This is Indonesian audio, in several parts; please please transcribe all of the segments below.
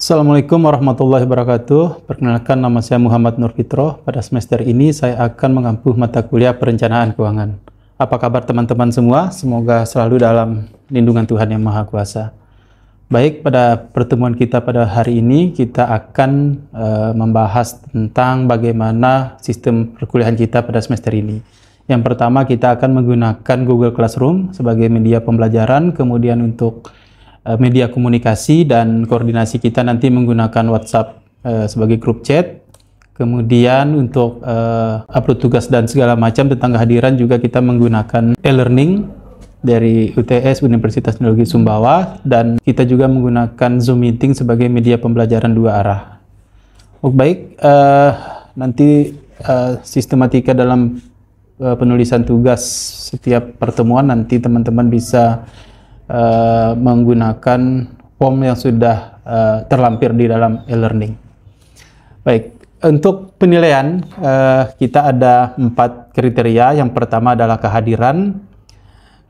Assalamualaikum warahmatullahi wabarakatuh. Perkenalkan, nama saya Muhammad Nur Fitro. Pada semester ini saya akan mengampu mata kuliah perencanaan keuangan. Apa kabar teman-teman semua? Semoga selalu dalam lindungan Tuhan Yang Maha Kuasa. Baik, pada pertemuan kita pada hari ini kita akan membahas tentang bagaimana sistem perkuliahan kita pada semester ini. Yang pertama, kita akan menggunakan Google Classroom sebagai media pembelajaran, kemudian untuk media komunikasi dan koordinasi kita nanti menggunakan WhatsApp sebagai grup chat. Kemudian untuk upload tugas dan segala macam tentang kehadiran juga kita menggunakan e-learning dari UTS, Universitas Teknologi Sumbawa, dan kita juga menggunakan Zoom Meeting sebagai media pembelajaran dua arah. Baik, nanti sistematika dalam penulisan tugas setiap pertemuan nanti teman-teman bisa menggunakan form yang sudah terlampir di dalam e-learning. Baik, untuk penilaian kita ada 4 kriteria. Yang pertama adalah kehadiran,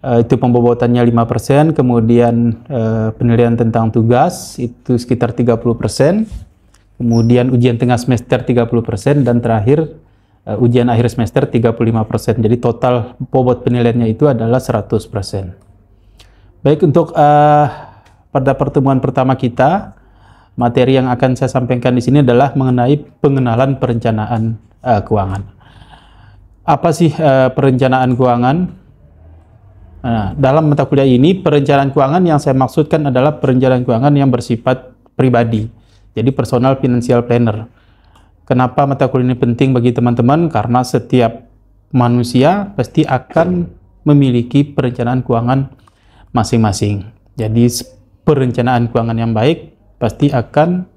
itu pembobotannya 5%, kemudian penilaian tentang tugas itu sekitar 30%, kemudian ujian tengah semester 30%, dan terakhir ujian akhir semester 35%. Jadi total bobot penilaiannya itu adalah 100%. Baik, untuk pada pertemuan pertama kita, materi yang akan saya sampaikan di sini adalah mengenai pengenalan perencanaan keuangan. Apa sih perencanaan keuangan? Nah, dalam mata kuliah ini, perencanaan keuangan yang saya maksudkan adalah perencanaan keuangan yang bersifat pribadi, jadi personal financial planner. Kenapa mata kuliah ini penting bagi teman-teman? Karena setiap manusia pasti akan memiliki perencanaan keuangan masing-masing. Jadi perencanaan keuangan yang baik pasti akan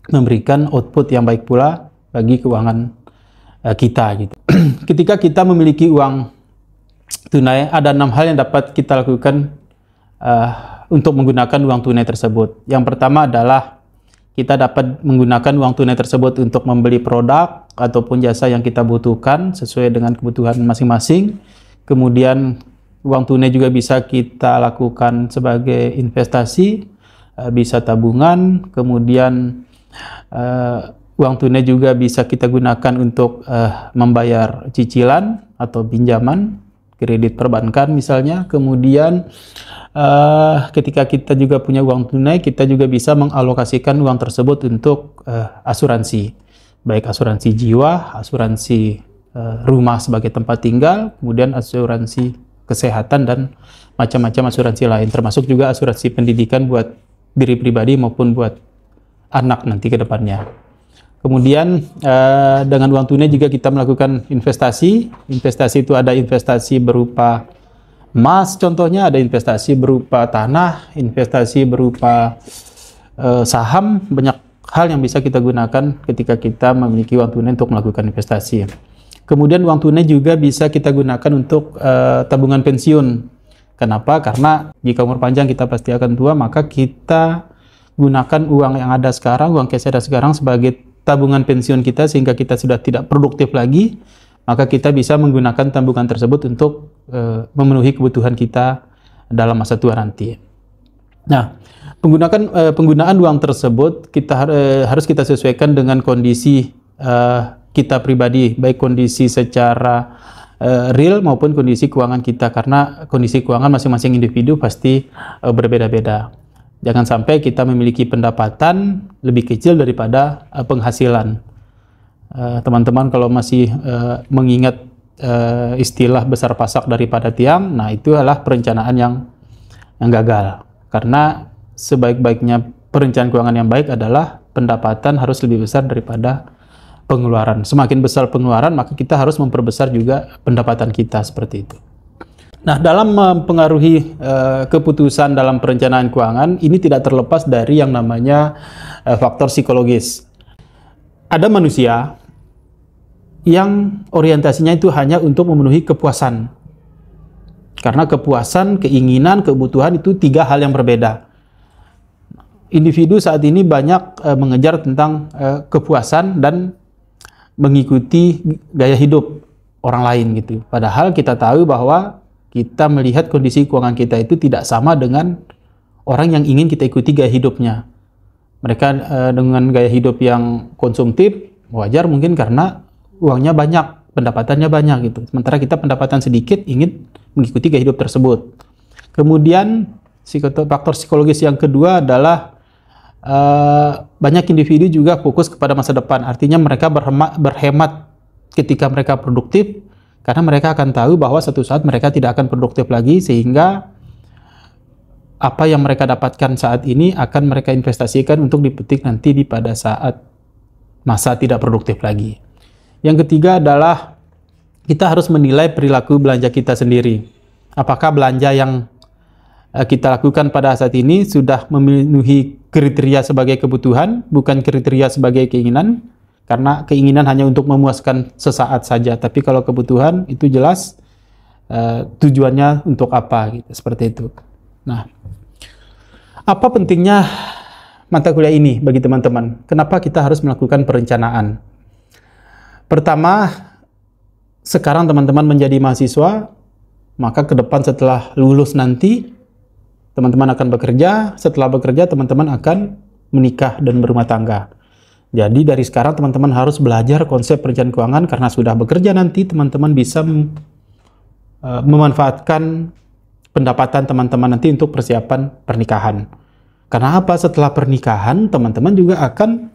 memberikan output yang baik pula bagi keuangan kita gitu. Ketika kita memiliki uang tunai, ada 6 hal yang dapat kita lakukan untuk menggunakan uang tunai tersebut. Yang pertama adalah kita dapat menggunakan uang tunai tersebut untuk membeli produk ataupun jasa yang kita butuhkan sesuai dengan kebutuhan masing-masing. Kemudian uang tunai juga bisa kita lakukan sebagai investasi, bisa tabungan, kemudian uang tunai juga bisa kita gunakan untuk membayar cicilan atau pinjaman, kredit perbankan misalnya. Kemudian ketika kita juga punya uang tunai, kita juga bisa mengalokasikan uang tersebut untuk asuransi, baik asuransi jiwa, asuransi rumah sebagai tempat tinggal, kemudian asuransi kesehatan, dan macam-macam asuransi lain, termasuk juga asuransi pendidikan buat diri pribadi maupun buat anak nanti ke depannya. Kemudian dengan uang tunai juga kita melakukan investasi. Investasi itu ada investasi berupa emas contohnya, ada investasi berupa tanah, investasi berupa saham, banyak hal yang bisa kita gunakan ketika kita memiliki uang tunai untuk melakukan investasi. Kemudian uang tunai juga bisa kita gunakan untuk tabungan pensiun. Kenapa? Karena jika umur panjang kita pasti akan tua, maka kita gunakan uang yang ada sekarang, uang cash ada sekarang sebagai tabungan pensiun kita, sehingga kita sudah tidak produktif lagi, maka kita bisa menggunakan tabungan tersebut untuk memenuhi kebutuhan kita dalam masa tua nanti. Nah, penggunaan uang tersebut harus kita sesuaikan dengan kondisi kita pribadi, baik kondisi secara real maupun kondisi keuangan kita, karena kondisi keuangan masing-masing individu pasti berbeda-beda. Jangan sampai kita memiliki pendapatan lebih kecil daripada penghasilan. Teman-teman kalau masih mengingat istilah besar pasak daripada tiang, nah itu adalah perencanaan yang gagal. Karena sebaik-baiknya perencanaan keuangan yang baik adalah pendapatan harus lebih besar daripada pengeluaran. Semakin besar pengeluaran, maka kita harus memperbesar juga pendapatan kita, seperti itu. Nah, dalam mempengaruhi keputusan dalam perencanaan keuangan, ini tidak terlepas dari yang namanya faktor psikologis. Ada manusia yang orientasinya itu hanya untuk memenuhi kepuasan. Karena kepuasan, keinginan, kebutuhan itu 3 hal yang berbeda. Individu saat ini banyak mengejar tentang kepuasan dan mengikuti gaya hidup orang lain gitu. Padahal kita tahu bahwa kita melihat kondisi keuangan kita itu tidak sama dengan orang yang ingin kita ikuti gaya hidupnya. Mereka dengan gaya hidup yang konsumtif, wajar mungkin karena uangnya banyak, pendapatannya banyak gitu. Sementara kita pendapatan sedikit, ingin mengikuti gaya hidup tersebut. Kemudian faktor psikologis yang kedua adalah banyak individu juga fokus kepada masa depan. Artinya mereka berhemat ketika mereka produktif, karena mereka akan tahu bahwa suatu saat mereka tidak akan produktif lagi, sehingga apa yang mereka dapatkan saat ini akan mereka investasikan untuk dipetik nanti pada saat masa tidak produktif lagi. Yang ketiga adalah kita harus menilai perilaku belanja kita sendiri. Apakah belanja yang kita lakukan pada saat ini sudah memenuhi kriteria sebagai kebutuhan, bukan kriteria sebagai keinginan, karena keinginan hanya untuk memuaskan sesaat saja, tapi kalau kebutuhan itu jelas tujuannya untuk apa, gitu, seperti itu. Nah, apa pentingnya mata kuliah ini bagi teman-teman? Kenapa kita harus melakukan perencanaan? Pertama, sekarang teman-teman menjadi mahasiswa, maka ke depan setelah lulus nanti, teman-teman akan bekerja, setelah bekerja teman-teman akan menikah dan berumah tangga. Jadi dari sekarang teman-teman harus belajar konsep perencanaan keuangan, karena sudah bekerja nanti teman-teman bisa memanfaatkan pendapatan teman-teman nanti untuk persiapan pernikahan. Karena apa? Setelah pernikahan, teman-teman juga akan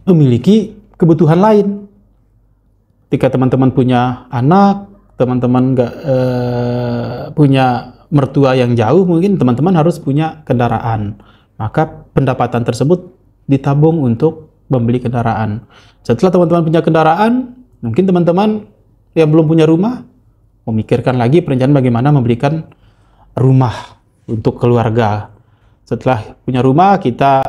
memiliki kebutuhan lain. Ketika teman-teman punya anak, teman-teman punya mertua yang jauh, mungkin teman-teman harus punya kendaraan. Maka pendapatan tersebut ditabung untuk membeli kendaraan. Setelah teman-teman punya kendaraan, mungkin teman-teman yang belum punya rumah, memikirkan lagi perencanaan bagaimana memberikan rumah untuk keluarga. Setelah punya rumah, kita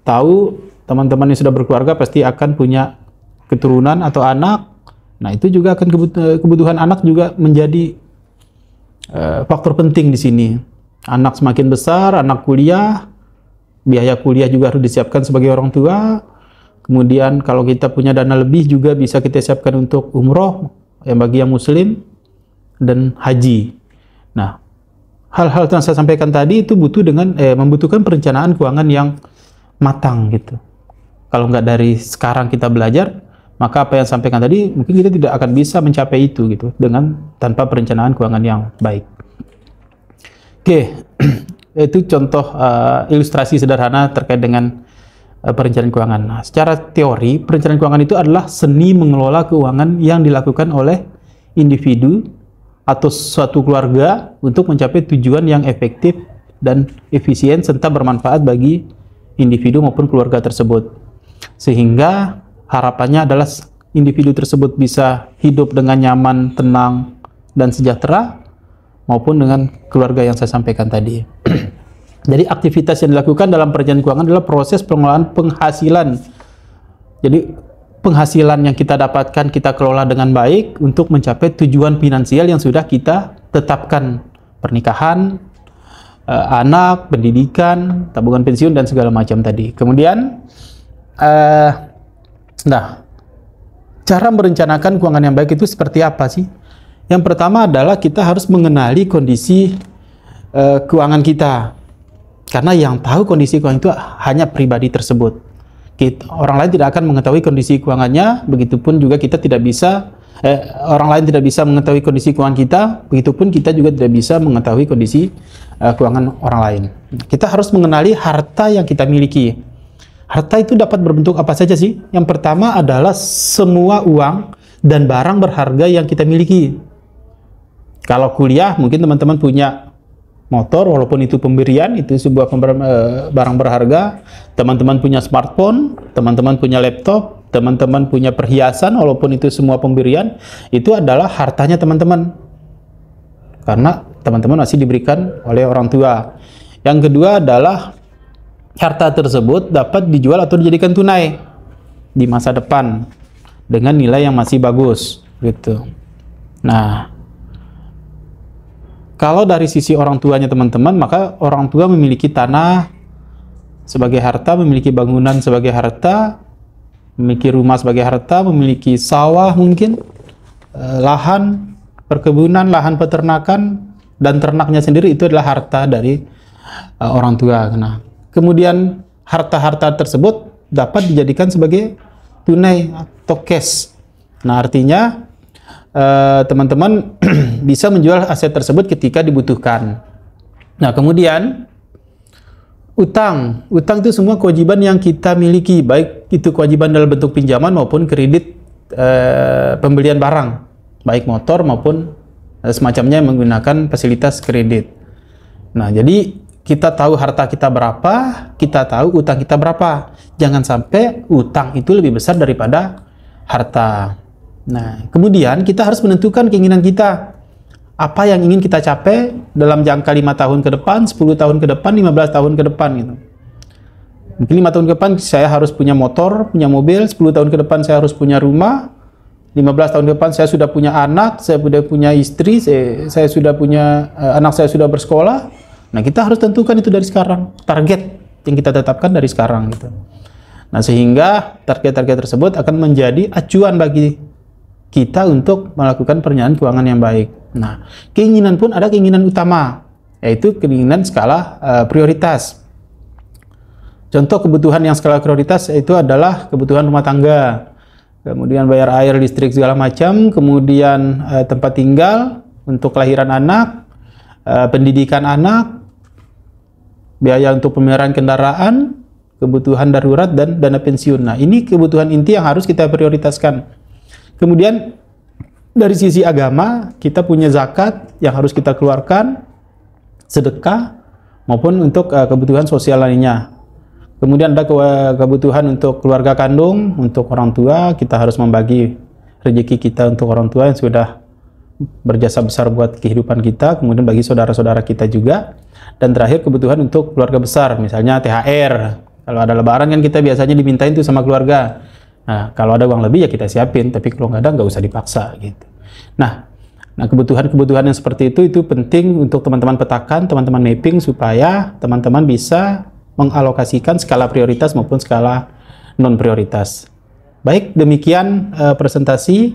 tahu teman-teman yang sudah berkeluarga pasti akan punya keturunan atau anak. Nah, itu juga akan kebutuhan anak juga menjadi faktor penting di sini. Anak semakin besar, anak kuliah, biaya kuliah juga harus disiapkan sebagai orang tua. Kemudian kalau kita punya dana lebih juga bisa kita siapkan untuk umroh yang bagi yang muslim, dan haji. Nah, hal-hal yang saya sampaikan tadi itu membutuhkan perencanaan keuangan yang matang gitu. Kalau nggak dari sekarang kita belajar, maka apa yang saya sampaikan tadi mungkin kita tidak akan bisa mencapai itu gitu tanpa perencanaan keuangan yang baik. Oke, itu contoh ilustrasi sederhana terkait dengan perencanaan keuangan. Nah, secara teori, perencanaan keuangan itu adalah seni mengelola keuangan yang dilakukan oleh individu atau suatu keluarga untuk mencapai tujuan yang efektif dan efisien serta bermanfaat bagi individu maupun keluarga tersebut. Sehingga harapannya adalah individu tersebut bisa hidup dengan nyaman, tenang, dan sejahtera, maupun dengan keluarga yang saya sampaikan tadi. Jadi aktivitas yang dilakukan dalam perencanaan keuangan adalah proses pengelolaan penghasilan. Jadi penghasilan yang kita dapatkan kita kelola dengan baik untuk mencapai tujuan finansial yang sudah kita tetapkan. Pernikahan, anak, pendidikan, tabungan pensiun, dan segala macam tadi. Kemudian, cara merencanakan keuangan yang baik itu seperti apa sih? Yang pertama adalah kita harus mengenali kondisi keuangan kita. Karena yang tahu kondisi keuangan itu hanya pribadi tersebut. Orang lain tidak akan mengetahui kondisi keuangannya, begitupun juga kita tidak bisa, orang lain tidak bisa mengetahui kondisi keuangan kita, begitupun kita juga tidak bisa mengetahui kondisi keuangan orang lain. Kita harus mengenali harta yang kita miliki. Harta itu dapat berbentuk apa saja sih? Yang pertama adalah semua uang dan barang berharga yang kita miliki. Kalau kuliah, mungkin teman-teman punya motor, walaupun itu pemberian, itu sebuah barang berharga. Teman-teman punya smartphone, teman-teman punya laptop, teman-teman punya perhiasan, walaupun itu semua pemberian, itu adalah hartanya teman-teman. Karena teman-teman masih diberikan oleh orang tua. Yang kedua adalah harta tersebut dapat dijual atau dijadikan tunai di masa depan dengan nilai yang masih bagus, gitu. Nah, kalau dari sisi orang tuanya teman-teman, maka orang tua memiliki tanah sebagai harta, memiliki bangunan sebagai harta, memiliki rumah sebagai harta, memiliki sawah mungkin, lahan perkebunan, lahan peternakan, dan ternaknya sendiri itu adalah harta dari orang tua. Nah, kemudian harta-harta tersebut dapat dijadikan sebagai tunai atau cash. Nah, artinya teman-teman bisa menjual aset tersebut ketika dibutuhkan. Nah, kemudian utang itu semua kewajiban yang kita miliki, baik itu kewajiban dalam bentuk pinjaman maupun kredit pembelian barang, baik motor maupun semacamnya menggunakan fasilitas kredit. Nah, jadi kita tahu harta kita berapa, kita tahu utang kita berapa. Jangan sampai utang itu lebih besar daripada harta. Nah, kemudian kita harus menentukan keinginan kita. Apa yang ingin kita capai dalam jangka 5 tahun ke depan, 10 tahun ke depan, 15 tahun ke depan gitu. Mungkin 5 tahun ke depan saya harus punya motor, punya mobil, 10 tahun ke depan saya harus punya rumah, 15 tahun ke depan saya sudah punya anak, saya sudah punya istri, saya sudah punya anak saya sudah bersekolah. Nah, kita harus tentukan itu dari sekarang. Target yang kita tetapkan dari sekarang gitu. Nah, sehingga target-target tersebut akan menjadi acuan bagi kita untuk melakukan perencanaan keuangan yang baik. Nah, keinginan pun ada keinginan utama, yaitu keinginan skala prioritas. Contoh kebutuhan yang skala prioritas itu adalah kebutuhan rumah tangga, kemudian bayar air, listrik, segala macam, kemudian tempat tinggal untuk kelahiran anak, pendidikan anak, biaya untuk pemeliharaan kendaraan, kebutuhan darurat, dan dana pensiun. Nah, ini kebutuhan inti yang harus kita prioritaskan. Kemudian dari sisi agama, kita punya zakat yang harus kita keluarkan, sedekah, maupun untuk kebutuhan sosial lainnya. Kemudian ada kebutuhan untuk keluarga kandung, untuk orang tua, kita harus membagi rezeki kita untuk orang tua yang sudah berjasa besar buat kehidupan kita, kemudian bagi saudara-saudara kita juga. Dan terakhir kebutuhan untuk keluarga besar, misalnya THR. Kalau ada lebaran kan kita biasanya dimintain tuh sama keluarga. Nah, kalau ada uang lebih ya kita siapin, tapi kalau nggak ada nggak usah dipaksa gitu. Nah, kebutuhan-kebutuhan yang seperti itu penting untuk teman-teman petakan, teman-teman mapping supaya teman-teman bisa mengalokasikan skala prioritas maupun skala non prioritas. Baik, demikian presentasi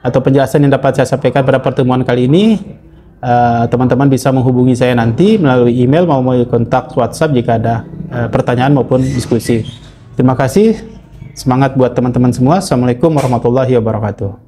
atau penjelasan yang dapat saya sampaikan pada pertemuan kali ini. Teman-teman bisa menghubungi saya nanti melalui email maupun kontak WhatsApp jika ada pertanyaan maupun diskusi. Terima kasih. Semangat buat teman-teman semua. Assalamualaikum warahmatullahi wabarakatuh.